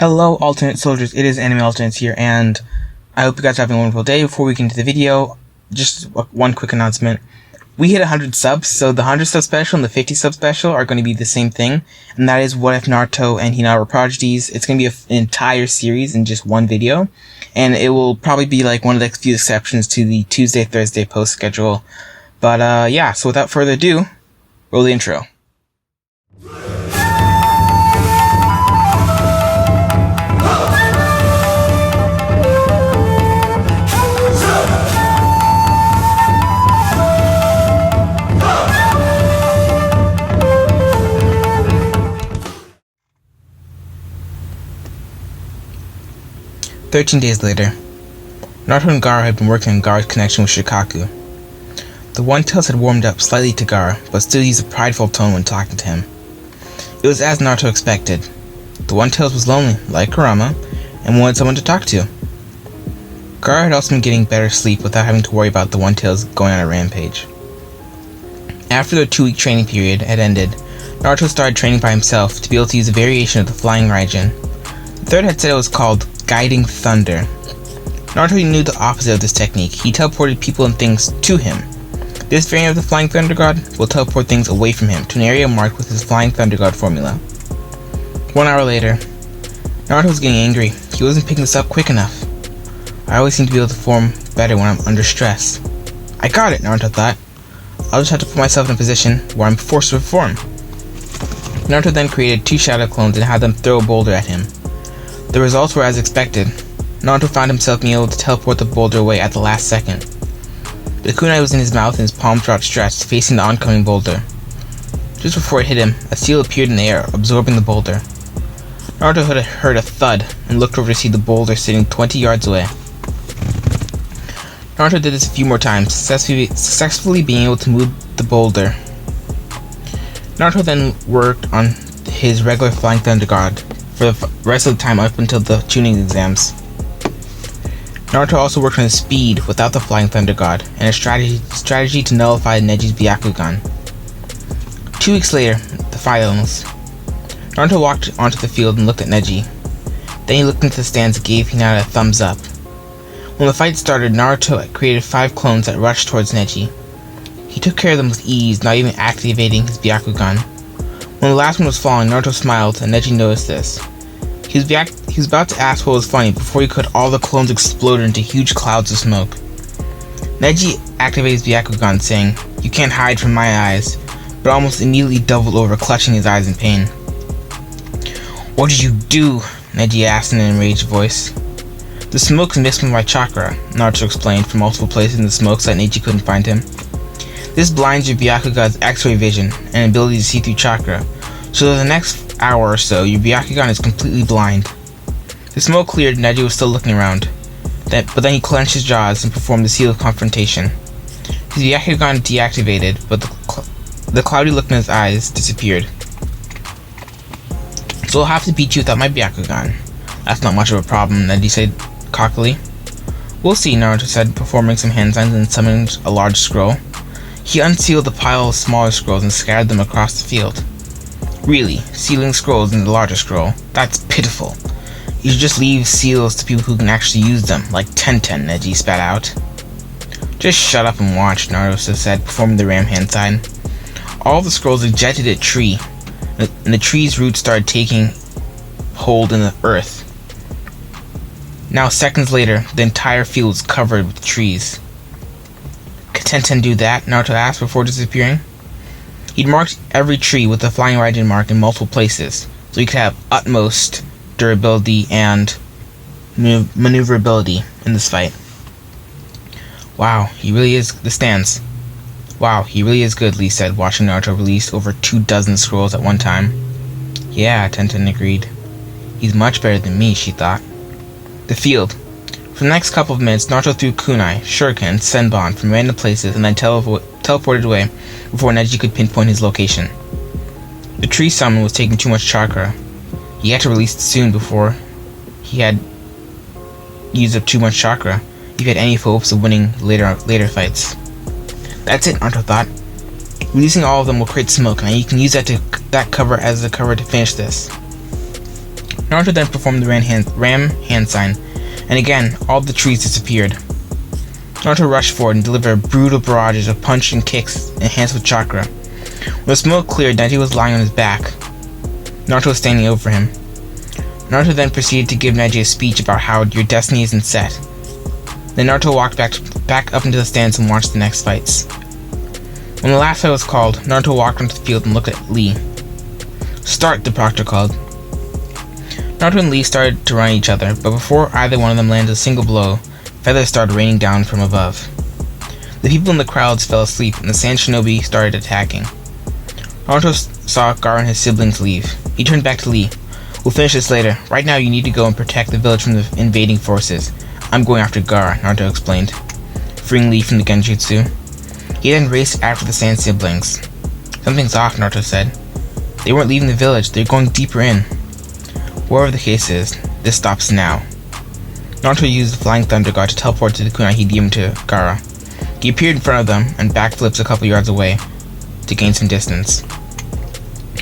Hello, alternate soldiers. It is Anime Alternates here, and I hope you guys are having a wonderful day. Before we get into the video, just one quick announcement. We hit 100 subs, so the 100 sub special and the 50 sub special are going to be the same thing, and that is What If Naruto and Hinata Were Prodigies. It's going to be an entire series in just one video, and it will probably be like one of the few exceptions to the Tuesday-Thursday post schedule. But yeah, so without further ado, roll the intro. "13 days later, Naruto and Gaara had been working on Gaara's connection with Shikaku. The One-Tails had warmed up slightly to Gaara, but still used a prideful tone when talking to him. It was as Naruto expected. The One-Tails was lonely, like Kurama, and wanted someone to talk to. Gaara had also been getting better sleep without having to worry about the One-Tails going on a rampage. After their 2-week training period had ended, Naruto started training by himself to be able to use a variation of the Flying Raijin. The third had said it was called Guiding Thunder. Naruto knew the opposite of this technique. He teleported people and things to him. This variant of the Flying Thunder God will teleport things away from him to an area marked with his Flying Thunder God formula. 1 hour later, Naruto was getting angry. He wasn't picking this up quick enough. I always seem to be able to form better when I'm under stress. I got it, Naruto thought. I'll just have to put myself in a position where I'm forced to perform. Naruto then created 2 shadow clones and had them throw a boulder at him. The results were as expected. Naruto found himself being able to teleport the boulder away at the last second. The kunai was in his mouth and his palms were outstretched, facing the oncoming boulder. Just before it hit him, a seal appeared in the air, absorbing the boulder. Naruto had heard a thud and looked over to see the boulder sitting 20 yards away. Naruto did this a few more times, successfully being able to move the boulder. Naruto then worked on his regular Flying Thunder God for the rest of the time up until the tuning exams. Naruto also worked on his speed without the Flying Thunder God, and a strategy to nullify Neji's Byakugan. 2 weeks later, the finals. Naruto walked onto the field and looked at Neji. Then he looked into the stands and gave Hinata a thumbs up. When the fight started, Naruto created 5 clones that rushed towards Neji. He took care of them with ease, not even activating his Byakugan. When the last one was falling, Naruto smiled, and Neji noticed this. He was about to ask what was funny before he could all the clones exploded into huge clouds of smoke. Neji activated his Byakugan, saying, "You can't hide from my eyes," but almost immediately doubled over, clutching his eyes in pain. "What did you do?" Neji asked in an enraged voice. "The smoke's mixed with my chakra," Naruto explained from multiple places in the smoke so that Neji couldn't find him. "This blinds your Byakugan's X-ray vision and ability to see through chakra, so for the next hour or so, your Byakugan is completely blind." The smoke cleared and Neji was still looking around. But then he clenched his jaws and performed the seal of confrontation. His Byakugan deactivated, but the cloudy look in his eyes disappeared. "So I'll have to beat you without my Byakugan." "That's not much of a problem," Neji said cockily. "We'll see," Naruto said, performing some hand signs and summoned a large scroll. He unsealed a pile of smaller scrolls and scattered them across the field. "Really, sealing scrolls in the larger scroll? That's pitiful. You should just leave seals to people who can actually use them, like Tenten," Neji spat out. "Just shut up and watch," Naruto said, performing the ram hand sign. All the scrolls ejected a tree, and the tree's roots started taking hold in the earth. Now, seconds later, the entire field was covered with trees. "Could Tenten do that?" Naruto asked before disappearing. He'd marked every tree with the Flying Raijin mark in multiple places, so he could have utmost durability and maneuverability in this fight. "Wow, he really is good," Lee said, watching Naruto release over 24 scrolls at one time. "Yeah," Tenten agreed. "He's much better than me," she thought. The field. For the next couple of minutes, Naruto threw kunai, shuriken, and senbon from random places and then teleported away before Neji could pinpoint his location. The tree summon was taking too much chakra. He had to release it soon before he had used up too much chakra if he had any hopes of winning later fights. "That's it," Naruto thought. Releasing all of them will create smoke, and you can use that cover as a cover to finish this. Naruto then performed the ram hand sign, and again, all the trees disappeared. Naruto rushed forward and delivered brutal barrages of punches and kicks enhanced with chakra. When the smoke cleared, Neji was lying on his back. Naruto was standing over him. Naruto then proceeded to give Neji a speech about how your destiny isn't set. Then Naruto walked back up into the stands and watched the next fights. When the last fight was called, Naruto walked onto the field and looked at Lee. "Start," the proctor called. Naruto and Lee started to run at each other, but before either one of them landed a single blow, feathers started raining down from above. The people in the crowds fell asleep and the Sand Shinobi started attacking. Naruto saw Gaara and his siblings leave. He turned back to Lee. "We'll finish this later. Right now you need to go and protect the village from the invading forces. I'm going after Gaara," Naruto explained, freeing Lee from the Genjutsu. He then raced after the Sand siblings. "Something's off," Naruto said. "They weren't leaving the village, they're going deeper in." Whatever the case is, this stops now. Naruto used the Flying Thunder God to teleport to the kunai he'd given to Gaara. He appeared in front of them and backflips a couple yards away to gain some distance.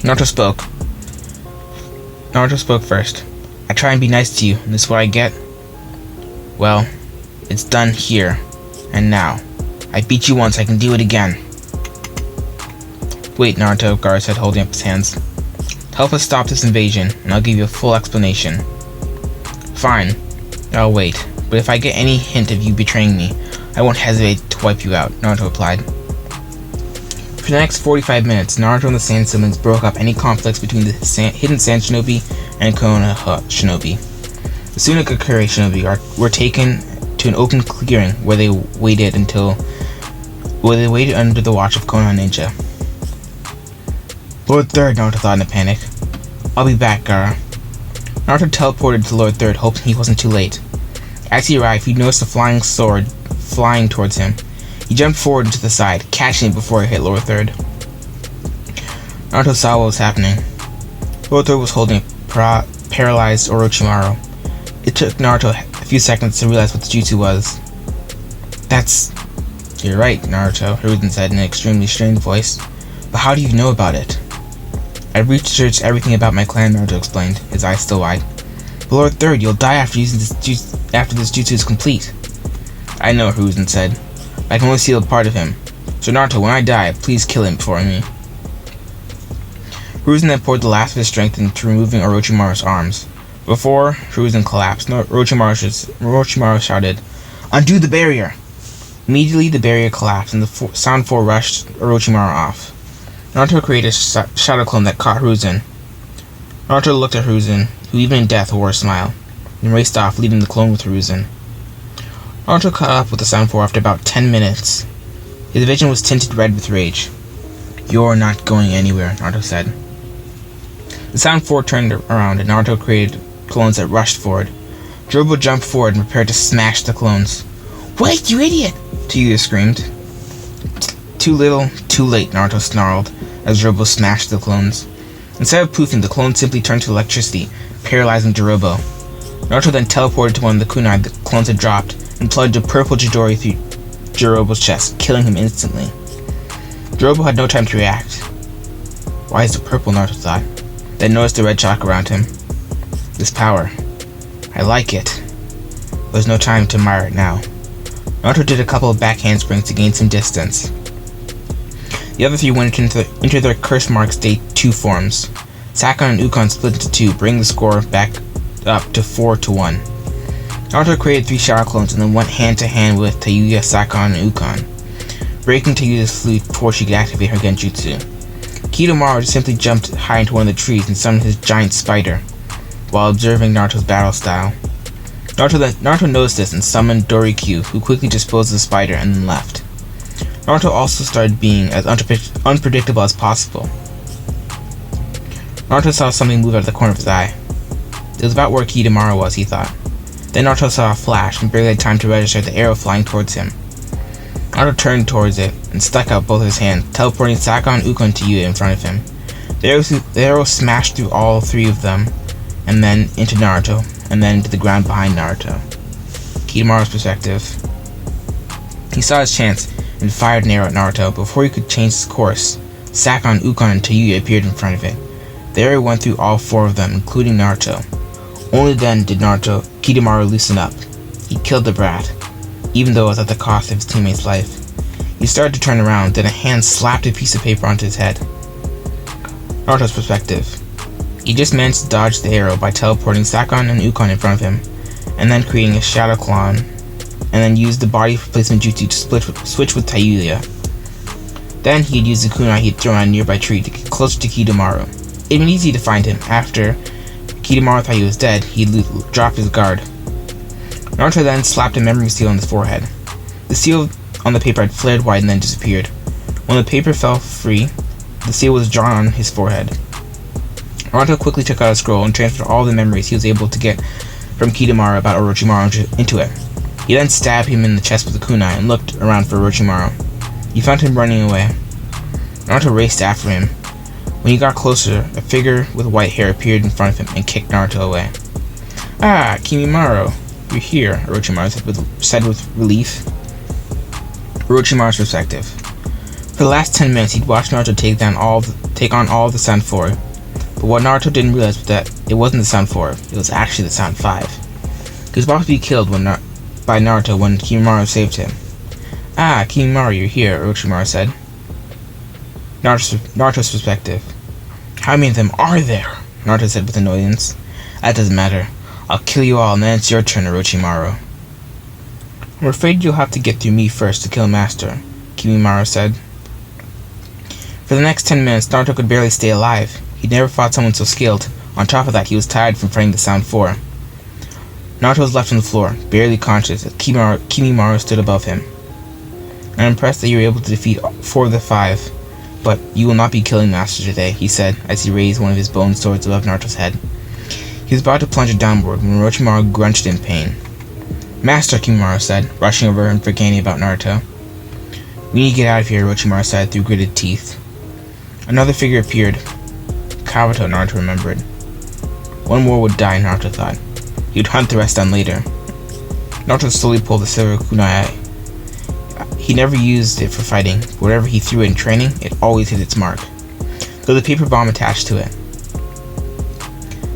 Naruto spoke. Naruto spoke first. "I try and be nice to you, and this is what I get? Well, it's done here and now. I beat you once, I can do it again." "Wait, Naruto," Gaara said, holding up his hands. "Help us stop this invasion, and I'll give you a full explanation." "Fine, I'll wait, but if I get any hint of you betraying me, I won't hesitate to wipe you out," Naruto replied. For the next 45 minutes, Naruto and the Sand siblings broke up any conflicts between the hidden Sand Shinobi and Konoha Shinobi. The Sunagakure Shinobi were taken to an open clearing where they waited under the watch of Konoha Ninja. "Lord Third," Naruto thought in a panic. "I'll be back, Gaara." Naruto teleported to Lord Third, hoping he wasn't too late. As he arrived, he noticed a flying sword flying towards him. He jumped forward and to the side, catching it before it hit Lord Third. Naruto saw what was happening. Lord Third was holding a paralyzed Orochimaru. It took Naruto a few seconds to realize what the jutsu was. "You're right, Naruto," Hiruzen said in an extremely strained voice. "But how do you know about it?" "I've researched everything about my clan," Naruto explained, his eyes still wide. "But Lord Third, you'll die after this jutsu is complete." "I know," Hiruzen said. "I can only steal a part of him. So Naruto, when I die, please kill him before me." Hiruzen then poured the last of his strength into removing Orochimaru's arms. Before Hiruzen collapsed, Orochimaru shouted, "Undo the barrier!" Immediately the barrier collapsed and the Sound Four rushed Orochimaru off. Naruto created a shadow clone that caught Hiruzen. Naruto looked at Hiruzen, who even in death wore a smile, and raced off, leaving the clone with Hiruzen. Naruto caught up with the Sound Four after about 10 minutes. His vision was tinted red with rage. "You're not going anywhere," Naruto said. The Sound Four turned around and Naruto created clones that rushed forward. Jirobo jumped forward and prepared to smash the clones. "Wait, you idiot!" Tayuya screamed. "Too little, too late," Naruto snarled as Jirobo smashed the clones. Instead of poofing, the clones simply turned to electricity, paralyzing Jirobo. Naruto then teleported to one of the kunai the clones had dropped and plunged a purple Chidori through Jirobo's chest, killing him instantly. Jirobo had no time to react. "Why is it purple?" Naruto thought, then noticed the red chakra around him. "This power. I like it." There was no time to admire it now. Naruto did a couple of back handsprings to gain some distance. The other three went into their curse mark state 2 forms. Sakon and Ukon split into 2, bringing the score back up to 4-1. Naruto created 3 shadow clones and then went hand-to-hand with Tayuya, Sakon, and Ukon, breaking Tayuya's flute before she could activate her Genjutsu. Kidomaru simply jumped high into one of the trees and summoned his giant spider, while observing Naruto's battle style. Naruto noticed this and summoned Dorikyu, who quickly disposed of the spider and then left. Naruto also started being as unpredictable as possible. Naruto saw something move out of the corner of his eye. It was about where Kidomaru was, he thought. Then Naruto saw a flash and barely had time to register the arrow flying towards him. Naruto turned towards it and stuck out both of his hands, teleporting Sakon and Ukon to Tayuya in front of him. The arrow smashed through all 3 of them, and then into Naruto, and then into the ground behind Naruto. Kidomaru's perspective. He saw his chance and fired an arrow at Naruto. Before he could change his course, Sakon, Ukon, and Tayuya appeared in front of it. The arrow went through all 4 of them, including Naruto. Only then did Kidomaru loosen up. He killed the brat, even though it was at the cost of his teammate's life. He started to turn around, then a hand slapped a piece of paper onto his head. Naruto's perspective. He just managed to dodge the arrow by teleporting Sakon and Ukon in front of him, and then creating a Shadow Clone, and then used the body replacement jutsu to switch with Tayuya. Then he had used the kunai he had thrown on a nearby tree to get closer to Kidomaru. It had been easy to find him. After Kidomaru thought he was dead, he dropped his guard. Naruto then slapped a memory seal on his forehead. The seal on the paper had flared wide and then disappeared. When the paper fell free, the seal was drawn on his forehead. Naruto quickly took out a scroll and transferred all the memories he was able to get from Kidomaru about Orochimaru into it. He then stabbed him in the chest with a kunai and looked around for Orochimaru. He found him running away. Naruto raced after him. When he got closer, a figure with white hair appeared in front of him and kicked Naruto away. "Ah, Kimimaro, you're here," Orochimaru said with relief. Orochimaru's perspective. For the last 10 minutes, he'd watched Naruto take on all the Sound 4. But what Naruto didn't realize was that it wasn't the Sound 4, it was actually the Sound 5. He was about to be killed by Naruto when Kimimaro saved him. "Ah, Kimimaro, you're here," Orochimaru said. Naruto's perspective. "How many of them are there?" Naruto said with annoyance. "That doesn't matter. I'll kill you all and then it's your turn, Orochimaru." "I'm afraid you'll have to get through me first to kill Master," Kimimaro said. For the next 10 minutes, Naruto could barely stay alive. He'd never fought someone so skilled. On top of that, he was tired from fighting the Sound 4. Naruto was left on the floor, barely conscious, as Kimimaro stood above him. "I'm impressed that you were able to defeat 4 of the 5, but you will not be killing Master today," he said, as he raised one of his bone swords above Naruto's head. He was about to plunge it downward when Orochimaru grunched in pain. "Master," Kimimaro said, rushing over and forgetting about Naruto. "We need to get out of here," Orochimaru said through gritted teeth. Another figure appeared. Kabuto, Naruto remembered. One more would die, Naruto thought. He would hunt the rest down later. Naruto slowly pulled the silver kunai. He never used it for fighting, but wherever he threw it in training, it always hit its mark. There was a paper bomb attached to it.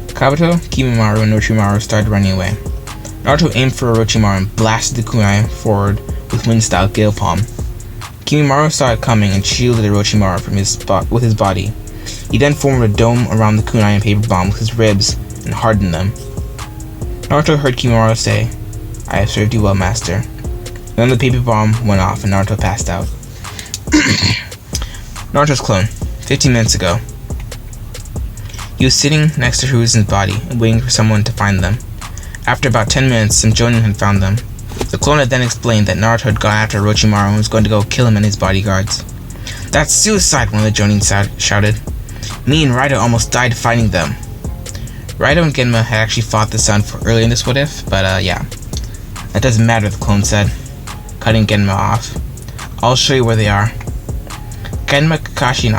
Kabuto, Kimimaro, and Orochimaru started running away. Naruto aimed for Orochimaru and blasted the kunai forward with wind-style gale palm. Kimimaro saw it coming and shielded Orochimaru with his body. He then formed a dome around the kunai and paper bomb with his ribs and hardened them. Naruto heard Kimimaro say, "I have served you well, Master." And then the paper bomb went off and Naruto passed out. Naruto's clone, 15 minutes ago. He was sitting next to Hiruzen's body and waiting for someone to find them. After about 10 minutes, some Jonin had found them. The clone had then explained that Naruto had gone after Orochimaru and was going to go kill him and his bodyguards. "That's suicide," one of the Jonin shouted. "Me and Raito almost died fighting them." Raito and Genma had actually fought the Sound 4 earlier in this what if, but yeah. "That doesn't matter," the clone said, cutting Genma off. "I'll show you where they are." Genma, Kakashi, and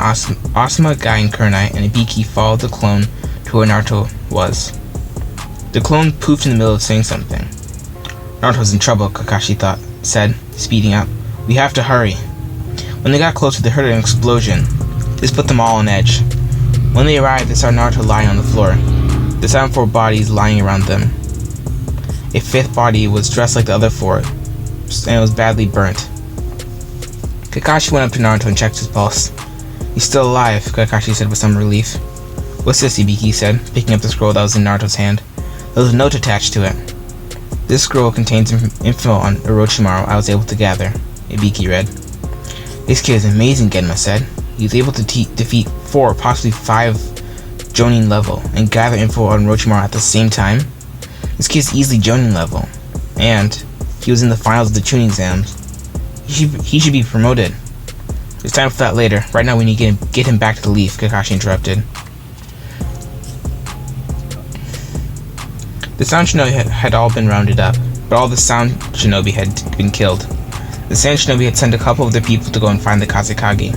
Asuma, Guy, and Kurenai, and Ibiki followed the clone to where Naruto was. The clone poofed in the middle of saying something. "Naruto's in trouble," Kakashi said, speeding up. "We have to hurry." When they got closer, they heard an explosion. This put them all on edge. When they arrived, they saw Naruto lying on the floor, the Sound 4 bodies lying around them. A 5th body was dressed like the other 4, and it was badly burnt. Kakashi went up to Naruto and checked his pulse. "He's still alive," Kakashi said with some relief. "What's this?" Ibiki said, picking up the scroll that was in Naruto's hand. There was a note attached to it. "This scroll contains info on Orochimaru I was able to gather," Ibiki read. "This kid is amazing," Genma said. He was able to defeat 4, possibly 5 Jonin level, and gather info on Orochimaru at the same time. This kid is easily Jonin level, and he was in the finals of the tuning exams. He should be promoted. There's time for that later. Right now we need to get him back to the Leaf," Kakashi interrupted. The Sound Shinobi had all been rounded up, but all the Sound Shinobi had been killed. The Sand Shinobi had sent a couple of their people to go and find the Kazekage.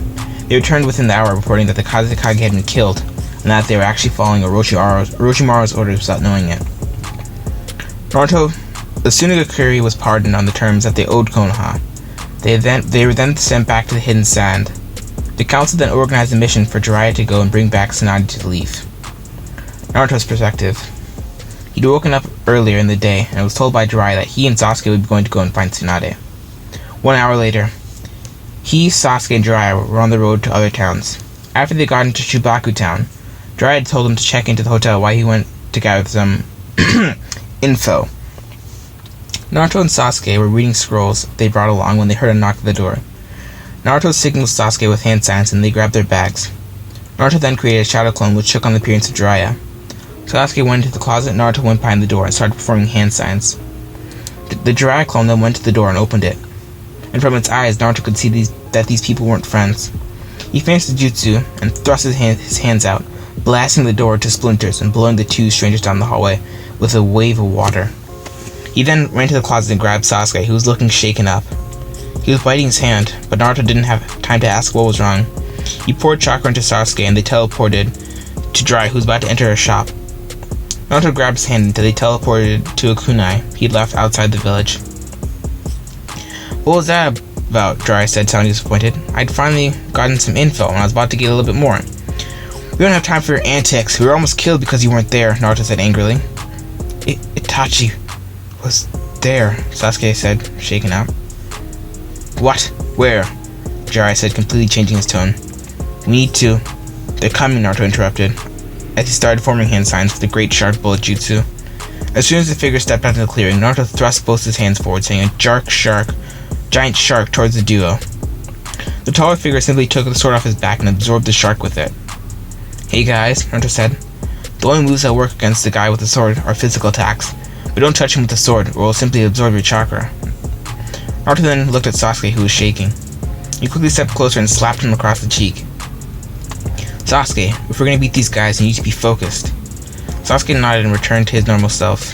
They returned within the hour reporting that the Kazekage had been killed, and that they were actually following Orochimaru's orders without knowing it. Naruto, the Tsunagakure was pardoned on the terms that they owed Konoha. They were then sent back to the Hidden Sand. The council then organized a mission for Jiraiya to go and bring back Tsunade to the Leaf. Naruto's perspective. He'd woken up earlier in the day and was told by Jiraiya that he and Sasuke would be going to go and find Tsunade. 1 hour later, he, Sasuke, and Jiraiya were on the road to other towns. After they got into Shubaku town, Jiraiya told him to check into the hotel while he went to gather some info. Naruto and Sasuke were reading scrolls they brought along when they heard a knock at the door. Naruto signaled Sasuke with hand signs and they grabbed their bags. Naruto then created a shadow clone which took on the appearance of Jiraiya. Sasuke went into the closet, Naruto went behind the door and started performing hand signs. The Jiraiya clone then went to the door and opened it. And from its eyes, Naruto could see that these people weren't friends. He finished the jutsu and thrust his hands out, blasting the door to splinters and blowing the two strangers down the hallway with a wave of water. He then ran to the closet and grabbed Sasuke, who was looking shaken up. He was biting his hand, but Naruto didn't have time to ask what was wrong. He poured chakra into Sasuke and they teleported to Jiraiya, who was about to enter a shop. Naruto grabbed his hand until they teleported to a kunai he'd left outside the village. "What was that about?" Jiraiya said, sounding disappointed. "I'd finally gotten some info and I was about to get a little bit more." "We don't have time for your antics. We were almost killed because you weren't there," Naruto said angrily. Itachi was there," Sasuke said, shaken out. "What? Where?" Jiraiya said, completely changing his tone. "We need to..." "They're coming," Naruto interrupted, as he started forming hand signs with the great shark bullet jutsu. As soon as the figure stepped out of the clearing, Naruto thrust both his hands forward, saying a giant shark towards the duo. The taller figure simply took the sword off his back and absorbed the shark with it. "Hey guys," Naruto said. "The only moves that work against the guy with the sword are physical attacks, but don't touch him with the sword or it will simply absorb your chakra." Naruto then looked at Sasuke, who was shaking. He quickly stepped closer and slapped him across the cheek. "Sasuke, if we're gonna beat these guys, you need to be focused." Sasuke nodded and returned to his normal self.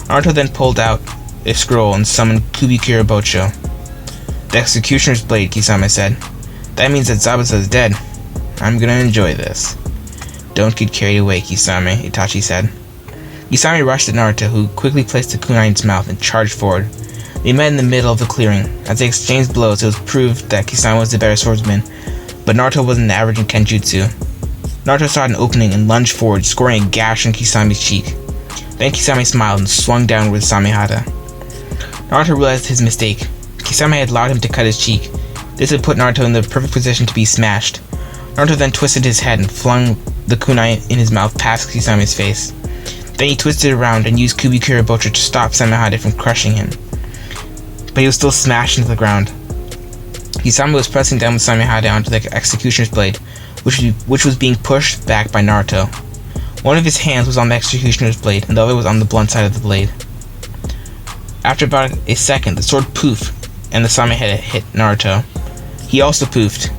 Naruto then pulled out a scroll and summoned Kubikura Bocho. "The Executioner's Blade," Kisame said. "That means that Zabuza is dead. I'm gonna enjoy this." "Don't get carried away, Kisame," Itachi said. Kisame rushed at Naruto, who quickly placed the kunai in his mouth and charged forward. They met in the middle of the clearing. As they exchanged blows, it was proved that Kisame was the better swordsman, but Naruto wasn't the average in Kenjutsu. Naruto saw an opening and lunged forward, scoring a gash on Kisame's cheek. Then Kisame smiled and swung downward with Samehada. Naruto realized his mistake. Kisame had allowed him to cut his cheek. This had put Naruto in the perfect position to be smashed. Naruto then twisted his head and flung the kunai in his mouth past Kisame's face. Then he twisted around and used Kubikura Bocho to stop Samehada from crushing him. But he was still smashed into the ground. Kisame was pressing down with Samehada onto the Executioner's Blade, which was being pushed back by Naruto. One of his hands was on the Executioner's Blade, and the other was on the blunt side of the blade. After about a second, the sword poofed, and the Samehada hit Naruto. He also poofed.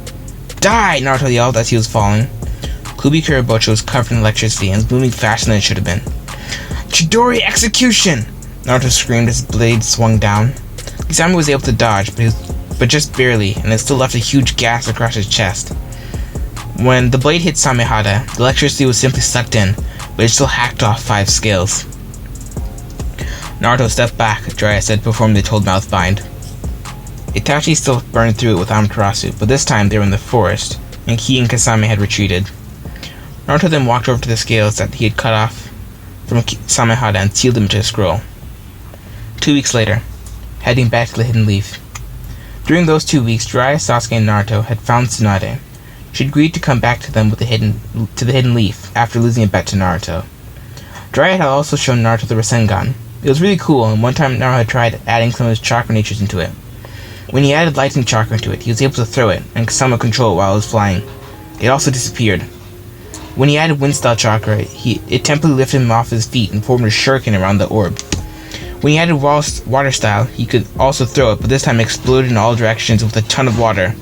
"Die!" Naruto yelled as he was falling. Kubikura Bocho was covered in electricity and was moving faster than it should have been. "Chidori execution!" Naruto screamed as his blade swung down. Kisame was able to dodge, but just barely, and it still left a huge gash across his chest. When the blade hit Samehada, the electricity was simply sucked in, but it still hacked off 5 scales. Naruto stepped back, Jiraiya said, performing the told mouth bind. Itachi still burned through it with Amaterasu, but this time they were in the forest, and he and Kisame had retreated. Naruto then walked over to the scales that he had cut off from Samehada and sealed them into a scroll. 2 weeks later, heading back to the Hidden Leaf. During those 2 weeks, Jiraiya, Sasuke, and Naruto had found Tsunade. She agreed to come back to them with the Hidden Leaf after losing a bet to Naruto. Jiraiya had also shown Naruto the Rasengan. It was really cool, and one time Naruto had tried adding some of his chakra natures into it. When he added lightning chakra into it, he was able to throw it and somewhat control it while it was flying. It also disappeared. When he added wind style chakra, it temporarily lifted him off his feet and formed a shuriken around the orb. When he added water style, he could also throw it, but this time it exploded in all directions with a ton of water.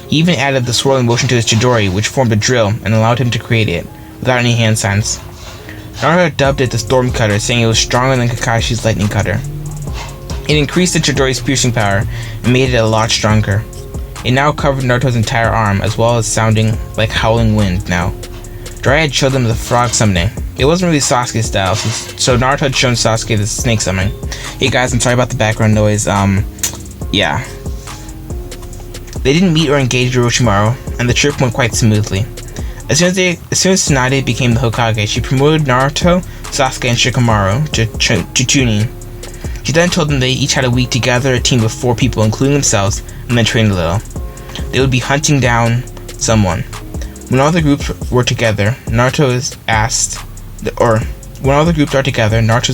He even added the swirling motion to his Chidori, which formed a drill and allowed him to create it, without any hand signs. Naruto dubbed it the Storm Cutter, saying it was stronger than Kakashi's Lightning Cutter. It increased the Chidori's piercing power and made it a lot stronger. It now covered Naruto's entire arm, as well as sounding like howling wind now. Jiraiya had showed them the frog summoning. It wasn't really Sasuke's style, so Naruto had shown Sasuke the snake summoning. Hey guys, I'm sorry about the background noise, yeah. They didn't meet or engage Orochimaru, and the trip went quite smoothly. As soon as Tsunade became the Hokage, she promoted Naruto, Sasuke, and Shikamaru to Chunin. She then told them they each had a week to gather a team of 4 people, including themselves, and then train a little. They would be hunting down someone. When all the groups were together, Naruto is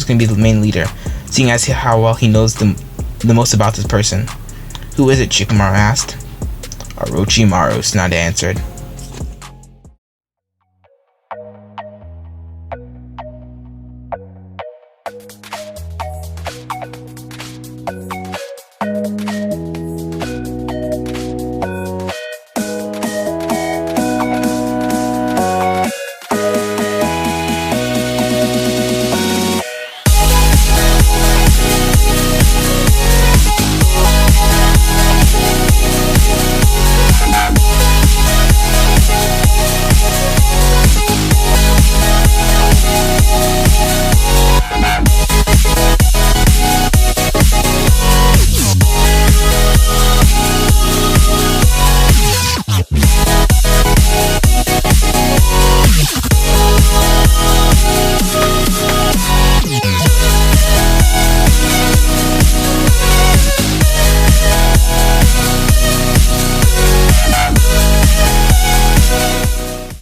going to be the main leader, seeing as how well he knows the most about this person. Who is it? Shikamaru asked. Orochimaru, Tsunade answered.